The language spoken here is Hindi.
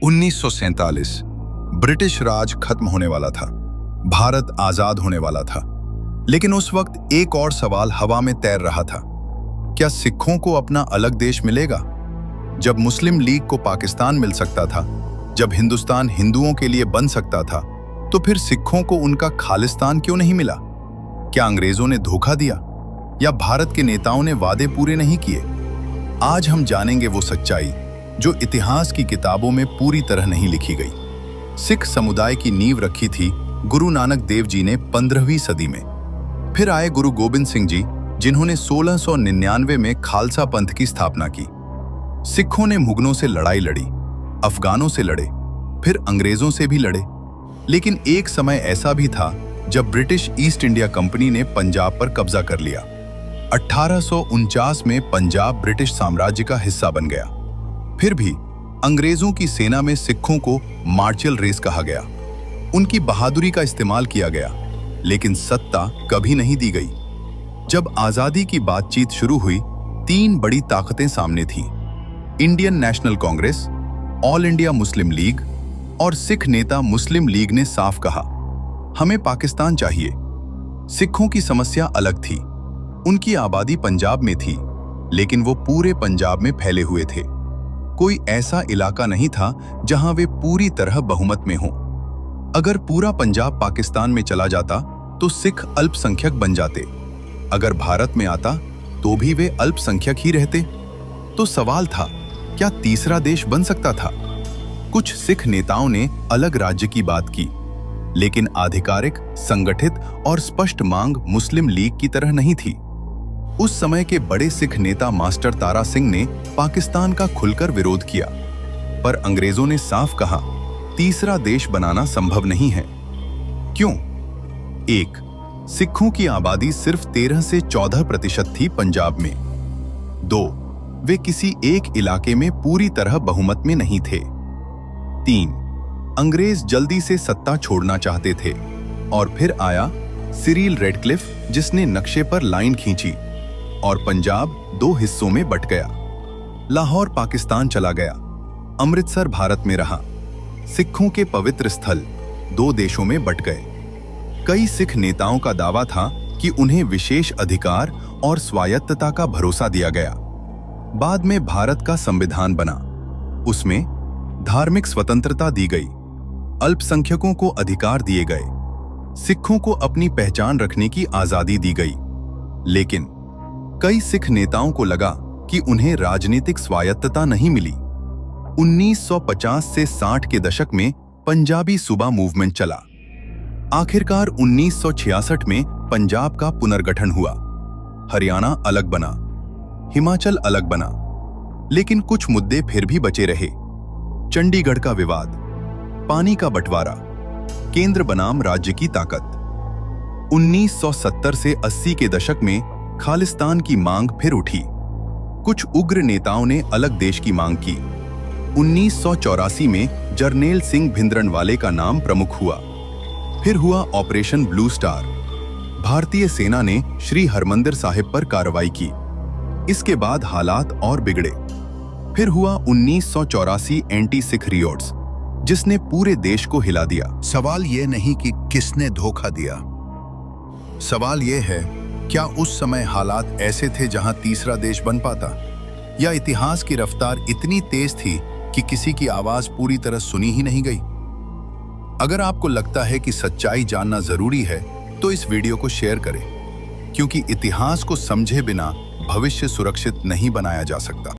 1947 ब्रिटिश राज खत्म होने वाला था। भारत आजाद होने वाला था। लेकिन उस वक्त एक और सवाल हवा में तैर रहा था। क्या सिखों को अपना अलग देश मिलेगा? जब मुस्लिम लीग को पाकिस्तान मिल सकता था, जब हिंदुस्तान हिंदुओं के लिए बन सकता था, तो फिर सिखों को उनका खालिस्तान क्यों नहीं मिला? क्या अंग्रेजों ने धोखा दिया या भारत के नेताओं ने वादे पूरे नहीं किए? आज हम जानेंगे वो सच्चाई जो इतिहास की किताबों में पूरी तरह नहीं लिखी गई। सिख समुदाय की नींव रखी थी गुरु नानक देव जी ने 15वीं सदी में। फिर आए गुरु गोबिंद सिंह जी, जिन्होंने 1699 में खालसा पंथ की स्थापना की। सिखों ने मुगलों से लड़ाई लड़ी, अफगानों से लड़े, फिर अंग्रेजों से भी लड़े। लेकिन एक समय ऐसा भी था जब ब्रिटिश ईस्ट इंडिया कंपनी ने पंजाब पर कब्जा कर लिया। 1849 में पंजाब ब्रिटिश साम्राज्य का हिस्सा बन गया। फिर भी अंग्रेजों की सेना में सिखों को मार्शल रेस कहा गया। उनकी बहादुरी का इस्तेमाल किया गया, लेकिन सत्ता कभी नहीं दी गई। जब आजादी की बातचीत शुरू हुई, 3 बड़ी ताकतें सामने थीं: Indian national Congress, all India Muslim league और सिख नेता मुस्लिम लीग ने साफ कहा, हमें पाकिस्तान चाहिए। सिखों की समस्या अलग थी। उनकी आबादी पंजाब में थी, लेकिन वो पूरे पंजाब में फैले हुए थे। कोई ऐसा इलाका नहीं था जहां वे पूरी तरह बहुमत में हों। अगर पूरा पंजाब पाकिस्तान में चला जाता तो सिख अल्पसंख्यक बन जाते। अगर भारत में आता तो भी वे अल्पसंख्यक ही रहते। तो सवाल था, क्या तीसरा देश बन सकता था? कुछ सिख नेताओं ने अलग राज्य की बात की, लेकिन आधिकारिक, संगठित और स्पष्ट मांग मुस्लिम लीग की तरह नहीं थी। उस समय के बड़े सिख नेता मास्टर तारा सिंह ने पाकिस्तान का खुलकर विरोध किया, पर अंग्रेजों ने साफ कहा, तीसरा देश बनाना संभव नहीं है। क्यों? 1. सिखों की आबादी सिर्फ 13 से 14% थी पंजाब में। 2. वे किसी एक इलाके में पूरी तरह बहुमत में नहीं थे। 3. अंग्रेज जल्दी से सत्ता छोड़ना चाहते थे। और फिर आया सिरिल रेडक्लिफ, जिसने नक्शे पर लाइन खींची और पंजाब 2 हिस्सों में बंट गया। लाहौर पाकिस्तान चला गया, अमृतसर भारत में रहा। सिखों के पवित्र स्थल 2 देशों में बंट गए। कई सिख नेताओं का दावा था कि उन्हें विशेष अधिकार और स्वायत्तता का भरोसा दिया गया। बाद में भारत का संविधान बना, उसमें धार्मिक स्वतंत्रता दी गई, अल्पसंख्यकों को अधिकार दिए गए, सिखों को अपनी पहचान रखने की आजादी दी गई। लेकिन कई सिख नेताओं को लगा कि उन्हें राजनीतिक स्वायत्तता नहीं मिली। 1950 से 60 के दशक में पंजाबी सूबा मूवमेंट चला। आखिरकार 1966 में पंजाब का पुनर्गठन हुआ। हरियाणा अलग बना, हिमाचल अलग बना, लेकिन कुछ मुद्दे फिर भी बचे रहे। चंडीगढ़ का विवाद, पानी का बंटवारा, केंद्र बनाम राज्य की ताकत। 1970 से 80 के दशक में खालिस्तान की मांग फिर उठी। कुछ उग्र नेताओं ने अलग देश की मांग की। 1984 में जरनैल सिंह भिंद्रनवाले का नाम प्रमुख हुआ। फिर हुआ ऑपरेशन ब्लू स्टार। भारतीय सेना ने श्री हरमंदिर साहिब पर कार्रवाई की। इसके बाद हालात और बिगड़े। फिर हुआ 1984 एंटी सिख रियोट्स, जिसने पूरे देश को हिला दिया। सवाल यह नहीं कि किसने धोखा दिया, सवाल यह है, क्या उस समय हालात ऐसे थे जहां तीसरा देश बन पाता, या इतिहास की रफ्तार इतनी तेज थी कि किसी की आवाज पूरी तरह सुनी ही नहीं गई? अगर आपको लगता है कि सच्चाई जानना जरूरी है, तो इस वीडियो को शेयर करें, क्योंकि इतिहास को समझे बिना भविष्य सुरक्षित नहीं बनाया जा सकता।